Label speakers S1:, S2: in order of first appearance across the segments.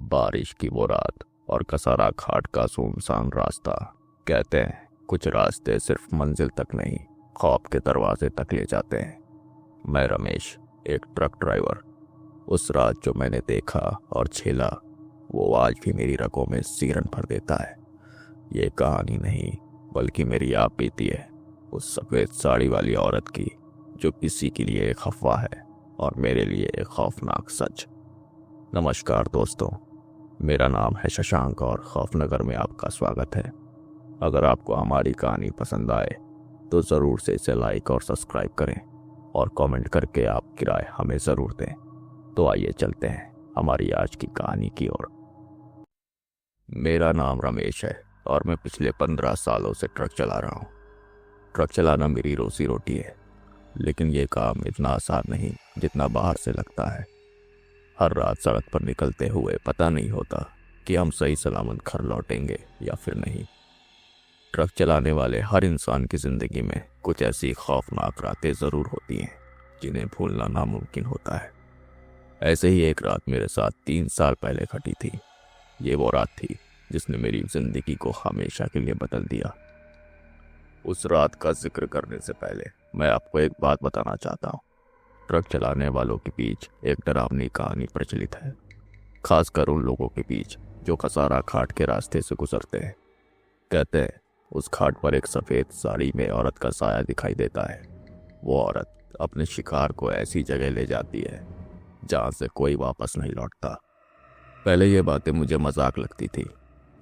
S1: बारिश की वो रात और कसारा घाट का सुनसान रास्ता। कहते हैं कुछ रास्ते सिर्फ मंजिल तक नहीं, ख्वाब के दरवाजे तक ले जाते हैं। मैं रमेश, एक ट्रक ड्राइवर। उस रात जो मैंने देखा और झेला, वो आज भी मेरी रगों में सीरन भर देता है। ये कहानी नहीं, बल्कि मेरी आप बीती है, उस सफ़ेद साड़ी वाली औरत की, जो किसी के लिए एक अफवाह है और मेरे लिए एक खौफनाक सच। नमस्कार दोस्तों, मेरा नाम है शशांक और खौफनगर में आपका स्वागत है। अगर आपको हमारी कहानी पसंद आए तो ज़रूर से इसे लाइक और सब्सक्राइब करें और कमेंट करके आपकी राय हमें ज़रूर दें। तो आइए चलते हैं हमारी आज की कहानी की ओर। मेरा नाम रमेश है और मैं पिछले 15 सालों से ट्रक चला रहा हूँ। ट्रक चलाना मेरी रोजी रोटी है, लेकिन ये काम इतना आसान नहीं जितना बाहर से लगता है। हर रात सड़क पर निकलते हुए पता नहीं होता कि हम सही सलामत घर लौटेंगे या फिर नहीं। ट्रक चलाने वाले हर इंसान की ज़िंदगी में कुछ ऐसी खौफनाक रातें ज़रूर होती हैं जिन्हें भूलना नामुमकिन होता है। ऐसे ही एक रात मेरे साथ 3 साल पहले घटी थी। ये वो रात थी जिसने मेरी ज़िंदगी को हमेशा के लिए बदल दिया। उस रात का जिक्र करने से पहले मैं आपको एक बात बताना चाहता हूँ। ट्रक चलाने वालों के बीच एक डरावनी कहानी प्रचलित है, खासकर उन लोगों के बीच जो कसारा घाट के रास्ते से गुजरते हैं। कहते हैं उस घाट पर एक सफ़ेद साड़ी में औरत का साया दिखाई देता है। वो औरत अपने शिकार को ऐसी जगह ले जाती है जहाँ से कोई वापस नहीं लौटता। पहले ये बातें मुझे मजाक लगती थी,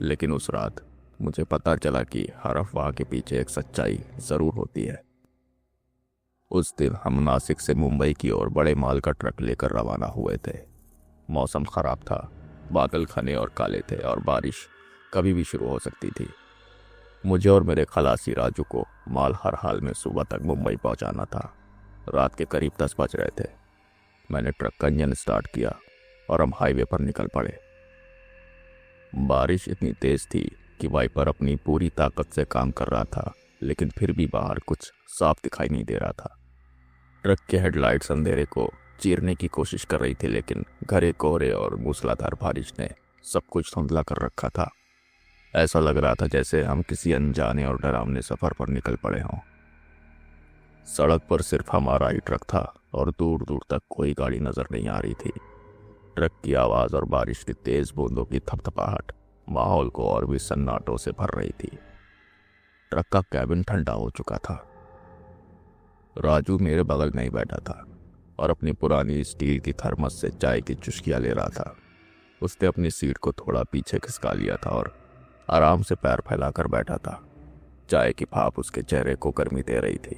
S1: लेकिन उस रात मुझे पता चला कि हर अफवाह के पीछे एक सच्चाई ज़रूर होती है। उस दिन हम नासिक से मुंबई की ओर बड़े माल का ट्रक लेकर रवाना हुए थे। मौसम खराब था, बादल घने और काले थे और बारिश कभी भी शुरू हो सकती थी। मुझे और मेरे खलासी राजू को माल हर हाल में सुबह तक मुंबई पहुंचाना था। रात के करीब 10 बज रहे थे। मैंने ट्रक का इंजन स्टार्ट किया और हम हाईवे पर निकल पड़े। बारिश इतनी तेज थी कि वाइपर अपनी पूरी ताकत से काम कर रहा था, लेकिन फिर भी बाहर कुछ साफ दिखाई नहीं दे रहा था। ट्रक के हेडलाइट्स अंधेरे को चीरने की कोशिश कर रही थी, लेकिन घने कोहरे और मूसलाधार बारिश ने सब कुछ धुंधला कर रखा था। ऐसा लग रहा था जैसे हम किसी अनजाने और डरावने सफर पर निकल पड़े हों। सड़क पर सिर्फ हमारा ही ट्रक था और दूर दूर तक कोई गाड़ी नजर नहीं आ रही थी। ट्रक की आवाज़ और बारिश की तेज बूंदों की थपथपाहट माहौल को और भी सन्नाटों से भर रही थी। ट्रक का कैबिन ठंडा हो चुका था। राजू मेरे बगल में ही बैठा था और अपनी पुरानी स्टील की थर्मस से चाय की चुस्कियां ले रहा था। उसने अपनी सीट को थोड़ा पीछे खिसका लिया था और आराम से पैर फैलाकर बैठा था। चाय की भाप उसके चेहरे को गर्मी दे रही थी,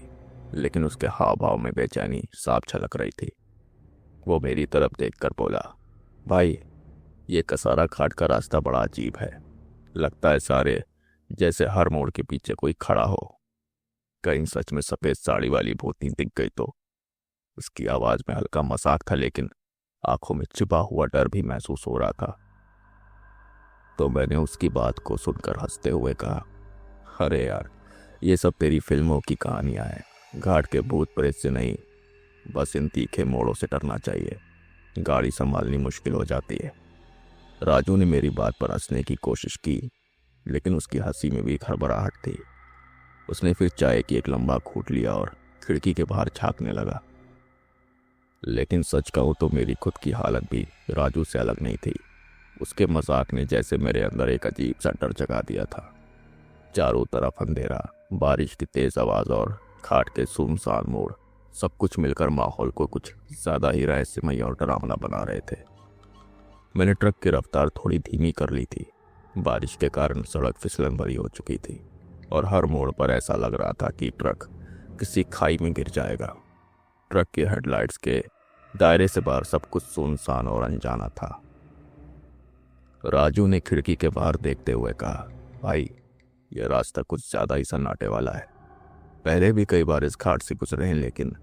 S1: लेकिन उसके हाव भाव में बेचैनी साफ झलक रही थी। वो मेरी तरफ देखकर बोला, भाई, ये कसारा घाट का रास्ता बड़ा अजीब है। लगता है सारे जैसे हर मोड़ के पीछे कोई खड़ा हो। कहीं सच में सफ़ेद साड़ी वाली भूतनी दिख गई तो। उसकी आवाज़ में हल्का मजाक था, लेकिन आंखों में छिपा हुआ डर भी महसूस हो रहा था। तो मैंने उसकी बात को सुनकर हंसते हुए कहा, अरे यार, ये सब तेरी फिल्मों की कहानियां हैं। घाट के भूत प्रेत से नहीं, बस इन तीखे मोड़ों से डरना चाहिए। गाड़ी संभालनी मुश्किल हो जाती है। राजू ने मेरी बात पर हंसने की कोशिश की, लेकिन उसकी हंसी में भी घबराहट थी। उसने फिर चाय की एक लंबा घूंट लिया और खिड़की के बाहर झांकने लगा। लेकिन सच कहूं तो मेरी खुद की हालत भी राजू से अलग नहीं थी। उसके मजाक ने जैसे मेरे अंदर एक अजीब सा डर जगा दिया था। चारों तरफ अंधेरा, बारिश की तेज आवाज़ और घाट के सुनसान मोड़, सब कुछ मिलकर माहौल को कुछ ज़्यादा ही रहस्यमय और डरावना बना रहे थे। मैंने ट्रक की रफ्तार थोड़ी धीमी कर ली थी। बारिश के कारण सड़क फिसलन भरी हो चुकी थी और हर मोड़ पर ऐसा लग रहा था कि ट्रक किसी खाई में गिर जाएगा। ट्रक के हेडलाइट्स के दायरे से बाहर सब कुछ सुनसान और अनजाना था। राजू ने खिड़की के बाहर देखते हुए कहा, भाई, यह रास्ता कुछ ज़्यादा ही सन्नाटे वाला है। पहले भी कई बार इस घाट से गुजरे हैं, लेकिन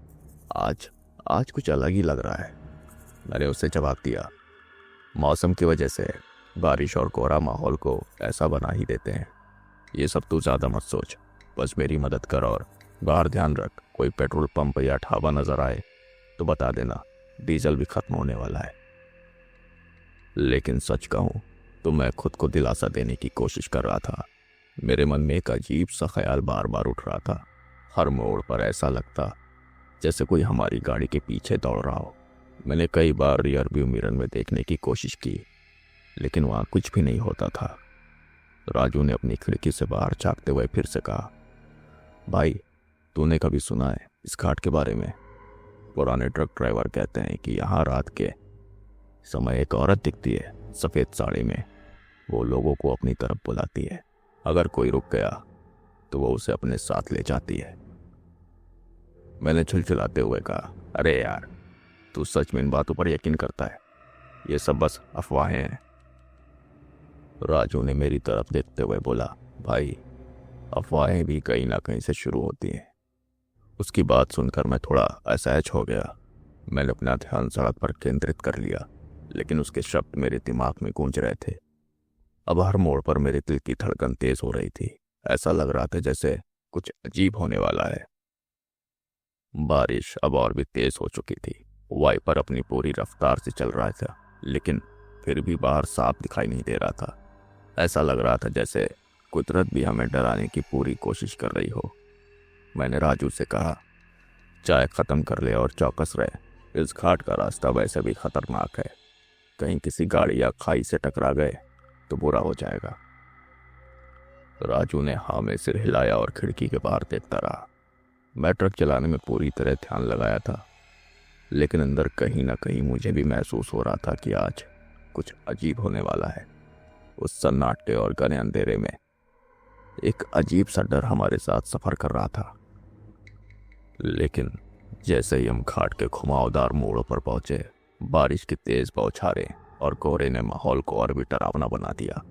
S1: आज कुछ अलग ही लग रहा है। मैंने उसे जवाब दिया, मौसम की वजह से बारिश और कोहरा माहौल को ऐसा बना ही देते हैं। ये सब तू ज़्यादा मत सोच, बस मेरी मदद कर और बाहर ध्यान रख। कोई पेट्रोल पंप या ढाबा नज़र आए तो बता देना, डीजल भी ख़त्म होने वाला है। लेकिन सच कहूं तो मैं खुद को दिलासा देने की कोशिश कर रहा था। मेरे मन में एक अजीब सा ख्याल बार बार उठ रहा था। हर मोड़ पर ऐसा लगता जैसे कोई हमारी गाड़ी के पीछे दौड़ रहा हो। मैंने कई बार रियर व्यू मिरर में देखने की कोशिश की, लेकिन वहां कुछ भी नहीं होता था। राजू ने अपनी खिड़की से बाहर झांकते हुए फिर से कहा, भाई, तूने कभी सुना है इस घाट के बारे में? पुराने ट्रक ड्राइवर कहते हैं कि यहाँ रात के समय एक औरत दिखती है सफेद साड़ी में। वो लोगों को अपनी तरफ बुलाती है। अगर कोई रुक गया तो वो उसे अपने साथ ले जाती है। मैंने छिलछिलाते हुए कहा, अरे यार, तू सच में इन बातों पर यकीन करता है? ये सब बस अफवाहें हैं। राजू ने मेरी तरफ देखते हुए बोला, भाई, अफवाहें भी कहीं ना कहीं से शुरू होती हैं। उसकी बात सुनकर मैं थोड़ा असहज हो गया। मैंने अपना ध्यान सड़क पर केंद्रित कर लिया, लेकिन उसके शब्द मेरे दिमाग में गूंज रहे थे। अब हर मोड़ पर मेरे दिल की धड़कन तेज हो रही थी। ऐसा लग रहा था जैसे कुछ अजीब होने वाला है। बारिश अब और भी तेज हो चुकी थी। वाइपर अपनी पूरी रफ्तार से चल रहा था, लेकिन फिर भी बाहर साफ दिखाई नहीं दे रहा था। ऐसा लग रहा था जैसे कुदरत भी हमें डराने की पूरी कोशिश कर रही हो। मैंने राजू से कहा, चाय खत्म कर ले और चौकस रहे। इस घाट का रास्ता वैसे भी खतरनाक है। कहीं किसी गाड़ी या खाई से टकरा गए तो बुरा हो जाएगा। राजू ने हाँ में सिर हिलाया और खिड़की के बाहर देखता रहा। मैं ट्रक चलाने में पूरी तरह ध्यान लगाया था, लेकिन अंदर कहीं ना कहीं मुझे भी महसूस हो रहा था कि आज कुछ अजीब होने वाला है। उस सन्नाटे और घने अंधेरे में एक अजीब सा डर हमारे साथ सफर कर रहा था। लेकिन जैसे ही हम घाट के घुमावदार मोड़ों पर पहुंचे, बारिश की तेज बौछारें और कोहरे ने माहौल को और भी डरावना बना दिया।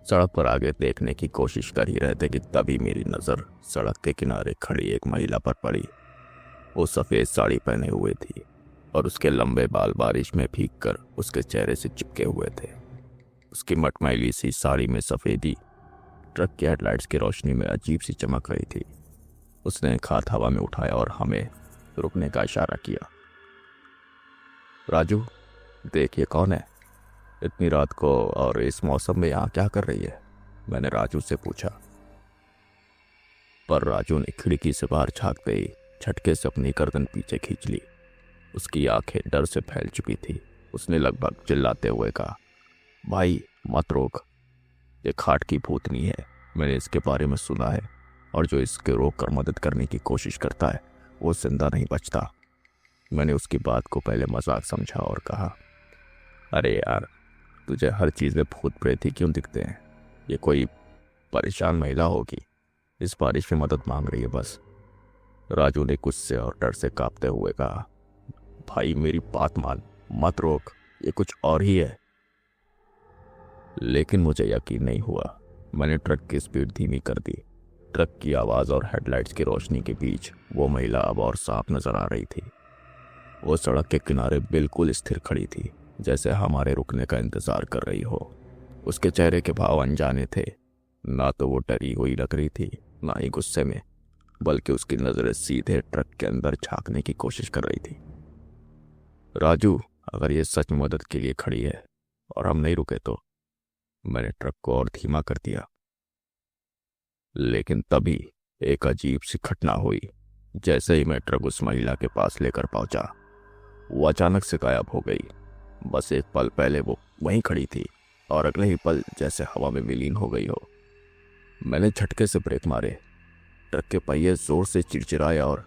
S1: सड़क पर आगे देखने की कोशिश कर ही रहे थे कि तभी मेरी नज़र सड़क के किनारे खड़ी एक महिला पर पड़ी। वो सफ़ेद साड़ी पहने हुए थी और उसके लंबे बाल बारिश में भीगकर उसके चेहरे से चिपके हुए थे। उसकी मटमैली सी साड़ी में सफ़ेदी ट्रक के हेडलाइट्स की रोशनी में अजीब सी चमक रही थी। उसने एक हाथ हवा में उठाया और हमें रुकने का इशारा किया। राजू, देख, ये कौन है? इतनी रात को और इस मौसम में यहाँ क्या कर रही है? मैंने राजू से पूछा। पर राजू ने खिड़की से बाहर झांकते ही झटके से अपनी गर्दन पीछे खींच ली। उसकी आंखें डर से फैल चुकी थी। उसने लगभग चिल्लाते हुए कहा, भाई, मत रोक। ये घाट की भूतनी है। मैंने इसके बारे में सुना है, और जो इसके रोक कर मदद करने की कोशिश करता है वो जिंदा नहीं बचता। मैंने उसकी बात को पहले मजाक समझा और कहा, अरे यार, तुझे हर चीज़ में भूत प्रेत ही क्यों दिखते हैं? ये कोई परेशान महिला होगी, इस बारिश में मदद मांग रही है बस। राजू ने गुस्से और डर से कांपते हुए कहा, भाई, मेरी बात मान, मत रोक, ये कुछ और ही है। लेकिन मुझे यकीन नहीं हुआ। मैंने ट्रक की स्पीड धीमी कर दी। ट्रक की आवाज़ और हेडलाइट्स की रोशनी के बीच वो महिला अब और साफ नजर आ रही थी। वो सड़क के किनारे बिल्कुल स्थिर खड़ी थी, जैसे हमारे रुकने का इंतजार कर रही हो। उसके चेहरे के भाव अनजाने थे। ना तो वो डरी हुई लग रही थी, ना ही गुस्से में, बल्कि उसकी नजरें सीधे ट्रक के अंदर झांकने की कोशिश कर रही थी। राजू, अगर ये सच में मदद के लिए खड़ी है और हम नहीं रुके तो? मैंने ट्रक को और धीमा कर दिया। लेकिन तभी एक अजीब सी घटना हुई। जैसे ही मैं ट्रक उस महिला के पास लेकर पहुंचा, वो अचानक से गायब हो गई। बस एक पल पहले वो वहीं खड़ी थी और अगले ही पल जैसे हवा में विलीन हो गई हो। मैंने झटके से ब्रेक मारे। ट्रक के पहिए जोर से चिरचिराए और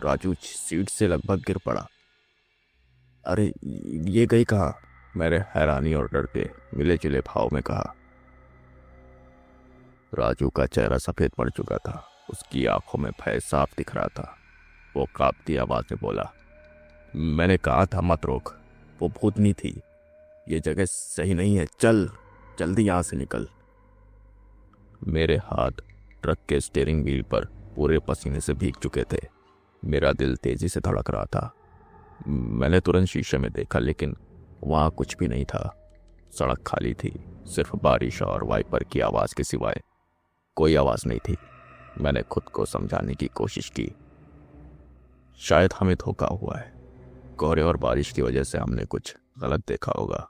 S1: राजू सीट से लगभग गिर पड़ा। अरे, ये गई कहाँ? मैंने हैरानी और डर के मिले जुले भाव में कहा। राजू का चेहरा सफेद पड़ चुका था। उसकी आंखों में भय साफ दिख रहा था। वो कांपती आवाज में बोला, मैंने कहा था मत रोक, वो भूतनी थी। ये जगह सही नहीं है, चल जल्दी यहां से निकल। मेरे हाथ ट्रक के स्टीयरिंग व्हील पर पूरे पसीने से भीग चुके थे। मेरा दिल तेजी से धड़क रहा था। मैंने तुरंत शीशे में देखा, लेकिन वहां कुछ भी नहीं था। सड़क खाली थी, सिर्फ बारिश और वाइपर की आवाज के सिवाय कोई आवाज नहीं थी। मैंने खुद को समझाने की कोशिश की, शायद हमें धोखा हुआ है। कोहरे और बारिश की वजह से हमने कुछ गलत देखा होगा।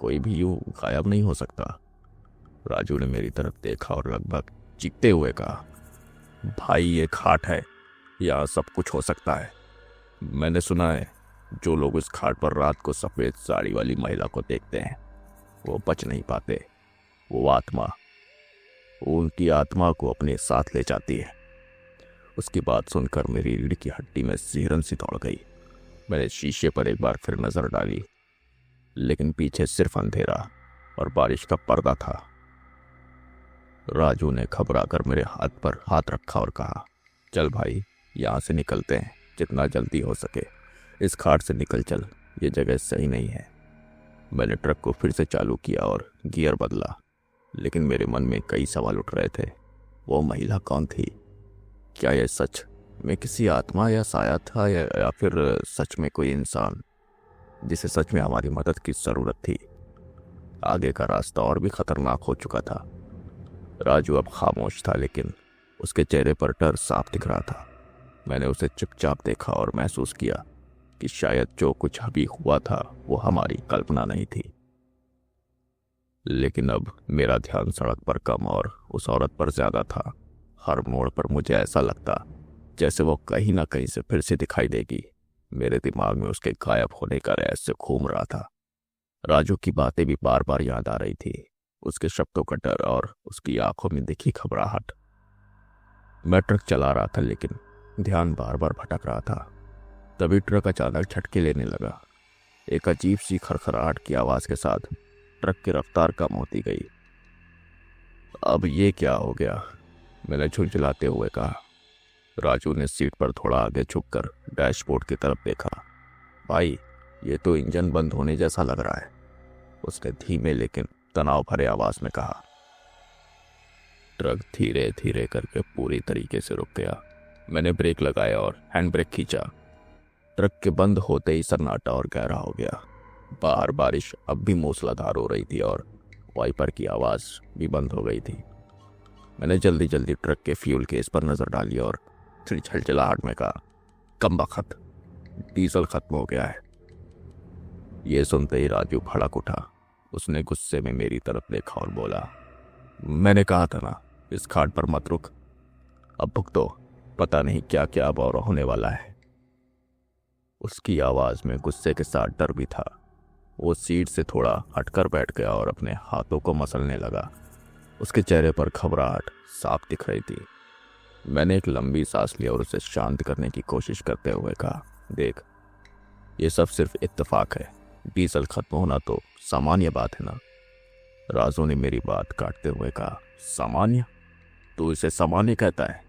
S1: कोई भी यूं गायब नहीं हो सकता। राजू ने मेरी तरफ देखा और लगभग चीखते हुए कहा, भाई ये खाट है, यहाँ सब कुछ हो सकता है। मैंने सुना है जो लोग इस खाट पर रात को सफेद साड़ी वाली महिला को देखते हैं वो बच नहीं पाते। वो आत्मा उनकी आत्मा को अपने साथ ले जाती है। उसकी बात सुनकर मेरी रीढ़ की हड्डी में सिहरन सी दौड़ गई। मैंने शीशे पर एक बार फिर नजर डाली, लेकिन पीछे सिर्फ अंधेरा और बारिश का पर्दा था। राजू ने घबराकर मेरे हाथ पर हाथ रखा और कहा, चल भाई यहाँ से निकलते हैं, जितना जल्दी हो सके इस खाट से निकल चल, ये जगह सही नहीं है। मैंने ट्रक को फिर से चालू किया और गियर बदला, लेकिन मेरे मन में कई सवाल उठ रहे थे। वो महिला कौन थी? क्या यह सच में किसी आत्मा या साया था, या फिर सच में कोई इंसान जिसे सच में हमारी मदद की जरूरत थी? आगे का रास्ता और भी खतरनाक हो चुका था। राजू अब खामोश था, लेकिन उसके चेहरे पर डर साफ दिख रहा था। मैंने उसे चुपचाप देखा और महसूस किया कि शायद जो कुछ अभी हुआ था वो हमारी कल्पना नहीं थी। लेकिन अब मेरा ध्यान सड़क पर कम और उस औरत पर ज्यादा था। हर मोड़ पर मुझे ऐसा लगता जैसे वो कहीं ना कहीं से फिर से दिखाई देगी। मेरे दिमाग में उसके गायब होने का रहस्य घूम रहा था। राजू की बातें भी बार बार याद आ रही थी, उसके शब्दों का डर और उसकी आंखों में दिखी घबराहट। मैं ट्रक चला रहा था, लेकिन ध्यान बार बार भटक रहा था। तभी ट्रक अचानक झटके लेने लगा। एक अजीब सी खरखराहट की आवाज के साथ ट्रक की रफ्तार कम होती गई। अब ये क्या हो गया? मैंने झुंझलाते हुए कहा। राजू ने सीट पर थोड़ा आगे झुककर डैशबोर्ड की तरफ देखा। भाई ये तो इंजन बंद होने जैसा लग रहा है, उसने धीमे लेकिन तनाव भरे आवाज में कहा। ट्रक धीरे धीरे करके पूरी तरीके से रुक गया। मैंने ब्रेक लगाया और हैंड ब्रेक खींचा। ट्रक के बंद होते ही सन्नाटा और गहरा हो गया। बाहर बारिश अब भी मूसलाधार हो रही थी और वाइपर की आवाज भी बंद हो गई थी। मैंने जल्दी जल्दी ट्रक के फ्यूल केस पर नजर डाली और फिर छलछलाहट में कहा, कमबख्त, डीजल खत्म हो गया है। ये सुनते ही राजू भड़क उठा। उसने गुस्से में मेरी तरफ देखा और बोला, मैंने कहा था ना इस खाट पर मत रुक, अब भुगतो, पता नहीं क्या क्या अब और होने वाला है। उसकी आवाज में गुस्से के साथ डर भी था। वो सीट से थोड़ा हटकर बैठ गया और अपने हाथों को मसलने लगा। उसके चेहरे पर घबराहट साफ दिख रही थी। मैंने एक लंबी सांस ली और उसे शांत करने की कोशिश करते हुए कहा, देख ये सब सिर्फ इत्तेफाक है, डीजल खत्म होना तो सामान्य बात है ना। राजू ने मेरी बात काटते हुए कहा, सामान्य? तू इसे सामान्य कहता है?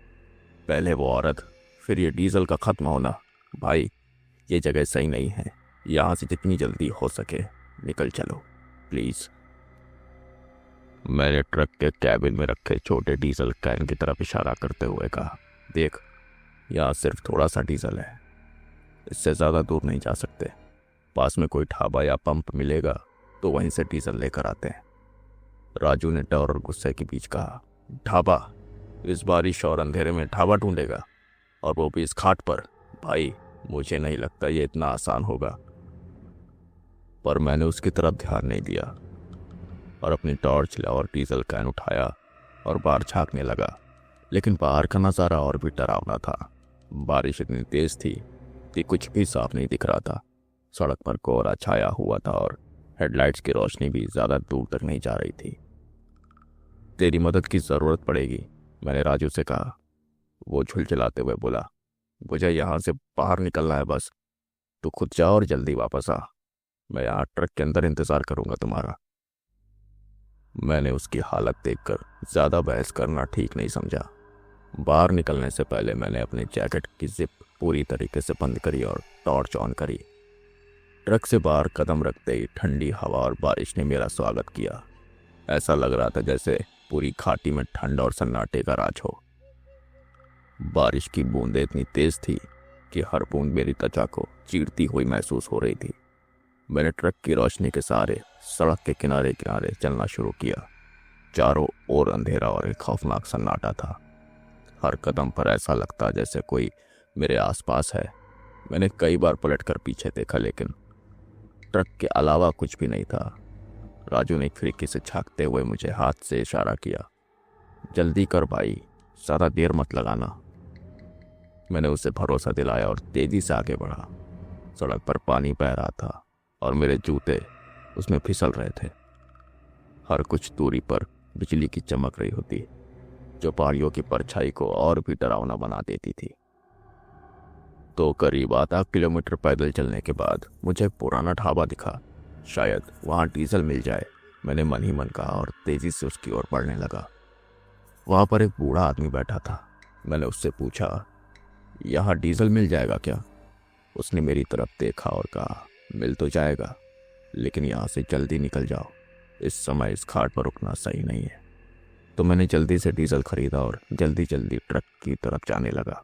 S1: पहले वो औरत, फिर ये डीजल का खत्म होना। भाई ये जगह सही नहीं है, यहाँ से जितनी जल्दी हो सके निकल चलो प्लीज। मैंने ट्रक के कैबिन में रखे छोटे डीजल कैन की तरफ इशारा करते हुए कहा, देख यहाँ सिर्फ थोड़ा सा डीजल है, इससे ज़्यादा दूर नहीं जा सकते। पास में कोई ढाबा या पंप मिलेगा तो वहीं से डीजल लेकर आते हैं। राजू ने डर और गुस्से के बीच कहा, ढाबा? इस बारिश और अंधेरे में ढाबा ढूंढेगा, और वो भी इस घाट पर? भाई मुझे नहीं लगता ये इतना आसान होगा। पर मैंने उसकी तरफ ध्यान नहीं दिया और अपनी टॉर्च ला और डीजल कैन उठाया और बाहर झांकने लगा। लेकिन बाहर का नज़ारा और भी डरावना था। बारिश इतनी तेज थी कि कुछ भी साफ नहीं दिख रहा था। सड़क पर कोहरा छाया हुआ था और हेडलाइट्स की रोशनी भी ज़्यादा दूर तक नहीं जा रही थी। तेरी मदद की ज़रूरत पड़ेगी, मैंने राजू से कहा। वो झुलझुलाते हुए बोला, मुझे यहाँ से बाहर निकलना है बस, तू खुद जा और जल्दी वापस आ, मैं यहाँ ट्रक के अंदर इंतज़ार करूँगा तुम्हारा। मैंने उसकी हालत देखकर ज़्यादा बहस करना ठीक नहीं समझा। बाहर निकलने से पहले मैंने अपने जैकेट की जिप पूरी तरीके से बंद करी और टॉर्च ऑन करी। ट्रक से बाहर कदम रखते ही ठंडी हवा और बारिश ने मेरा स्वागत किया। ऐसा लग रहा था जैसे पूरी घाटी में ठंड और सन्नाटे का राज हो। बारिश की बूंदें इतनी तेज थी कि हर बूंद मेरी त्वचा को चीरती हुई महसूस हो रही थी। मैंने ट्रक की रोशनी के सहारे सड़क के किनारे किनारे चलना शुरू किया। चारों ओर अंधेरा और एक खौफनाक सन्नाटा था। हर कदम पर ऐसा लगता जैसे कोई मेरे आसपास है। मैंने कई बार पलटकर पीछे देखा, लेकिन ट्रक के अलावा कुछ भी नहीं था। राजू ने खिड़की से झांकते हुए मुझे हाथ से इशारा किया। जल्दी कर भाई, ज़्यादा देर मत लगाना। मैंने उसे भरोसा दिलाया और तेजी से आगे बढ़ा। सड़क पर पानी बह रहा था और मेरे जूते उसमें फिसल रहे थे। हर कुछ दूरी पर बिजली की चमक रही होती, जो पहाड़ियों की परछाई को और भी डरावना बना देती थी। तो करीब आधा किलोमीटर पैदल चलने के बाद मुझे पुराना ढाबा दिखा। शायद वहाँ डीजल मिल जाए, मैंने मन ही मन कहा और तेजी से उसकी ओर बढ़ने लगा। वहाँ पर एक बूढ़ा आदमी बैठा था। मैंने उससे पूछा, यहाँ डीजल मिल जाएगा क्या? उसने मेरी तरफ देखा और कहा, मिल तो जाएगा, लेकिन यहाँ से जल्दी निकल जाओ, इस समय इस घाट पर रुकना सही नहीं है। तो मैंने जल्दी से डीजल खरीदा और जल्दी जल्दी ट्रक की तरफ जाने लगा।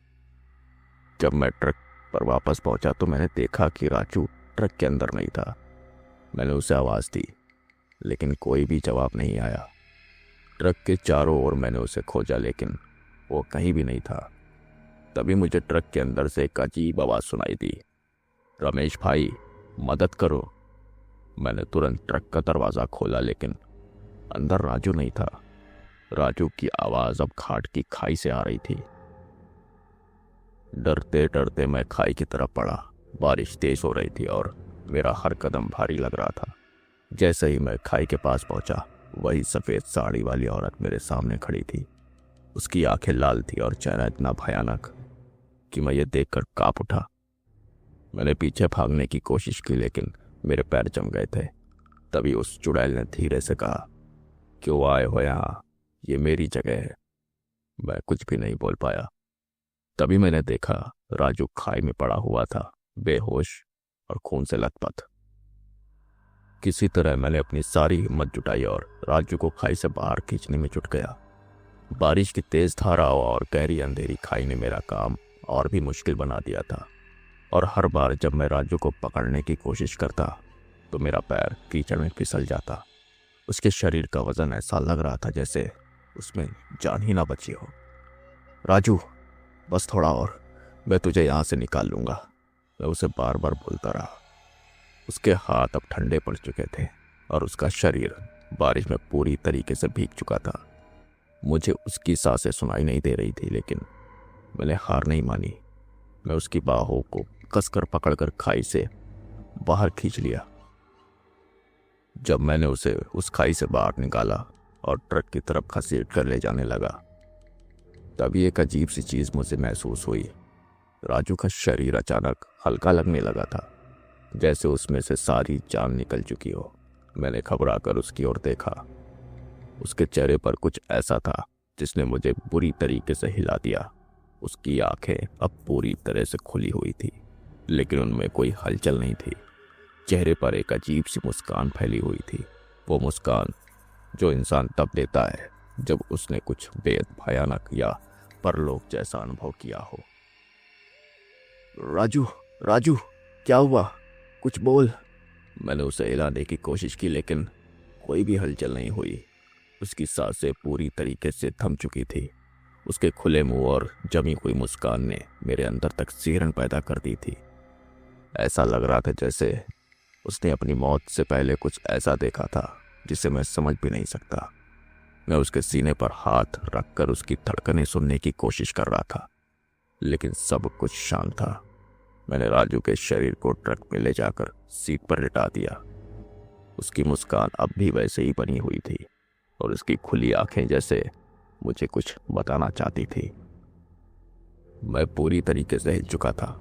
S1: जब मैं ट्रक पर वापस पहुंचा तो मैंने देखा कि राजू ट्रक के अंदर नहीं था। मैंने उसे आवाज़ दी, लेकिन कोई भी जवाब नहीं आया। ट्रक के चारों ओर मैंने उसे खोजा, लेकिन वो कहीं भी नहीं था। तभी मुझे ट्रक के अंदर से एक अजीब आवाज़ सुनाई दी, रमेश भाई, मदद करो। मैंने तुरंत ट्रक का दरवाज़ा खोला, लेकिन अंदर राजू नहीं था। राजू की आवाज़ अब घाट की खाई से आ रही थी। डरते डरते मैं खाई की तरफ बढ़ा। बारिश तेज हो रही थी और मेरा हर कदम भारी लग रहा था। जैसे ही मैं खाई के पास पहुंचा, वही सफ़ेद साड़ी वाली औरत मेरे सामने खड़ी थी। उसकी आंखें लाल थी और चेहरा इतना भयानक कि मैं ये देखकर कांप उठा। मैंने पीछे भागने की कोशिश की, लेकिन मेरे पैर जम गए थे। तभी उस चुड़ैल ने धीरे से कहा, क्यों आए हो यहाँ? ये मेरी जगह है। मैं कुछ भी नहीं बोल पाया। तभी मैंने देखा राजू खाई में पड़ा हुआ था, बेहोश और खून से लथपथ। किसी तरह मैंने अपनी सारी हिम्मत जुटाई और राजू को खाई से बाहर खींचने में जुट गया। बारिश की तेज धाराओं और गहरी अंधेरी खाई ने मेरा काम और भी मुश्किल बना दिया था, और हर बार जब मैं राजू को पकड़ने की कोशिश करता तो मेरा पैर कीचड़ में फिसल जाता। उसके शरीर का वजन ऐसा लग रहा था जैसे उसमें जान ही ना बची हो। राजू, बस थोड़ा और, मैं तुझे यहाँ से निकाल लूँगा। मैं उसे बार बार बोलता रहा। उसके हाथ अब ठंडे पड़ चुके थे और उसका शरीर बारिश में पूरी तरीके से भीग चुका था। मुझे उसकी सांसें सुनाई नहीं दे रही थी, लेकिन मैंने हार नहीं मानी। मैं उसकी बाहों को कसकर पकड़कर खाई से बाहर खींच लिया। जब मैंने उसे उस खाई से बाहर निकाला और ट्रक की तरफ घसीट कर ले जाने लगा, तभी एक अजीब सी चीज़ मुझे महसूस हुई। राजू का शरीर अचानक हल्का लगने लगा था, जैसे उसमें से सारी जान निकल चुकी हो। मैंने घबरा कर उसकी ओर देखा। उसके चेहरे पर कुछ ऐसा था जिसने मुझे बुरी तरीके से हिला दिया। उसकी आंखें अब पूरी तरह से खुली हुई थी, लेकिन उनमें कोई हलचल नहीं थी। चेहरे पर एक अजीब सी मुस्कान फैली हुई थी, वो मुस्कान जो इंसान तब देता है जब उसने कुछ बेहद भयानक या परलोक जैसा अनुभव किया हो। राजू, राजू, क्या हुआ? कुछ बोल। मैंने उसे हिलाने की कोशिश की, लेकिन कोई भी हलचल नहीं हुई। उसकी सांसें पूरी तरीके से थम चुकी थी। उसके खुले मुंह और जमी हुई मुस्कान ने मेरे अंदर तक सिहरन पैदा कर दी थी। ऐसा लग रहा था जैसे उसने अपनी मौत से पहले कुछ ऐसा देखा था जिसे मैं समझ भी नहीं सकता। मैं उसके सीने पर हाथ रखकर उसकी धड़कनें सुनने की कोशिश कर रहा था, लेकिन सब कुछ शांत था। मैंने राजू के शरीर को ट्रक में ले जाकर सीट पर लिटा दिया। उसकी मुस्कान अब भी वैसे ही बनी हुई थी और उसकी खुली आंखें जैसे मुझे कुछ बताना चाहती थी। मैं पूरी तरीके से हिल चुका था।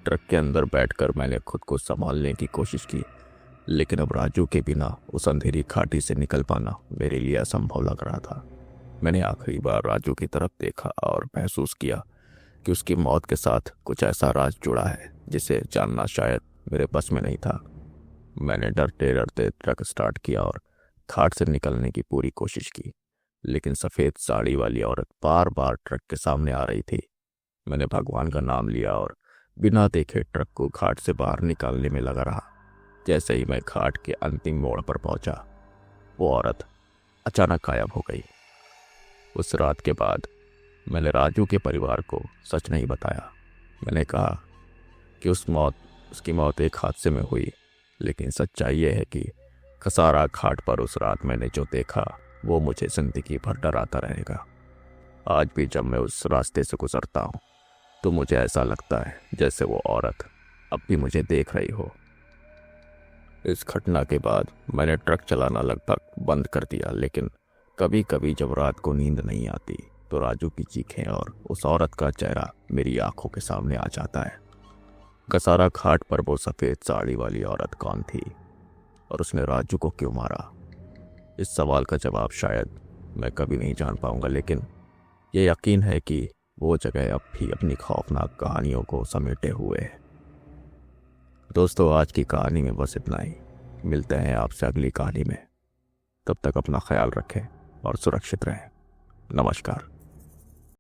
S1: ट्रक के अंदर बैठकर मैंने खुद को संभालने की कोशिश की, लेकिन अब राजू के बिना उस अंधेरी घाटी से निकल पाना मेरे लिए असंभव लग रहा था। मैंने आखिरी बार राजू की तरफ देखा और महसूस किया कि उसकी मौत के साथ कुछ ऐसा राज जुड़ा है जिसे जानना शायद मेरे बस में नहीं था। मैंने डरते डरते ट्रक स्टार्ट किया और घाट से निकलने की पूरी कोशिश की, लेकिन सफ़ेद साड़ी वाली औरत बार बार ट्रक के सामने आ रही थी। मैंने भगवान का नाम लिया और बिना देखे ट्रक को घाट से बाहर निकालने में लगा रहा। जैसे ही मैं घाट के अंतिम मोड़ पर पहुंचा, वो औरत अचानक गायब हो गई। उस रात के बाद मैंने राजू के परिवार को सच नहीं बताया। मैंने कहा कि उसकी मौत एक हादसे में हुई, लेकिन सच्चाई ये है कि कसारा घाट पर उस रात मैंने जो देखा वो मुझे जिंदगी भर डराता रहेगा। आज भी जब मैं उस रास्ते से गुजरता हूँ तो मुझे ऐसा लगता है जैसे वो औरत अब भी मुझे देख रही हो। इस घटना के बाद मैंने ट्रक चलाना लगभग बंद कर दिया, लेकिन कभी कभी जब रात को नींद नहीं आती तो राजू की चीखें और उस औरत का चेहरा मेरी आंखों के सामने आ जाता है। कसारा घाट पर वो सफ़ेद साड़ी वाली औरत कौन थी और उसने राजू को क्यों मारा? इस सवाल का जवाब शायद मैं कभी नहीं जान पाऊंगा, लेकिन ये यकीन है कि वो जगह अब भी अपनी खौफनाक कहानियों को समेटे हुए है। दोस्तों, आज की कहानी में बस इतना ही। मिलते हैं आपसे अगली कहानी में। तब तक अपना ख्याल रखें और सुरक्षित रहें। नमस्कार।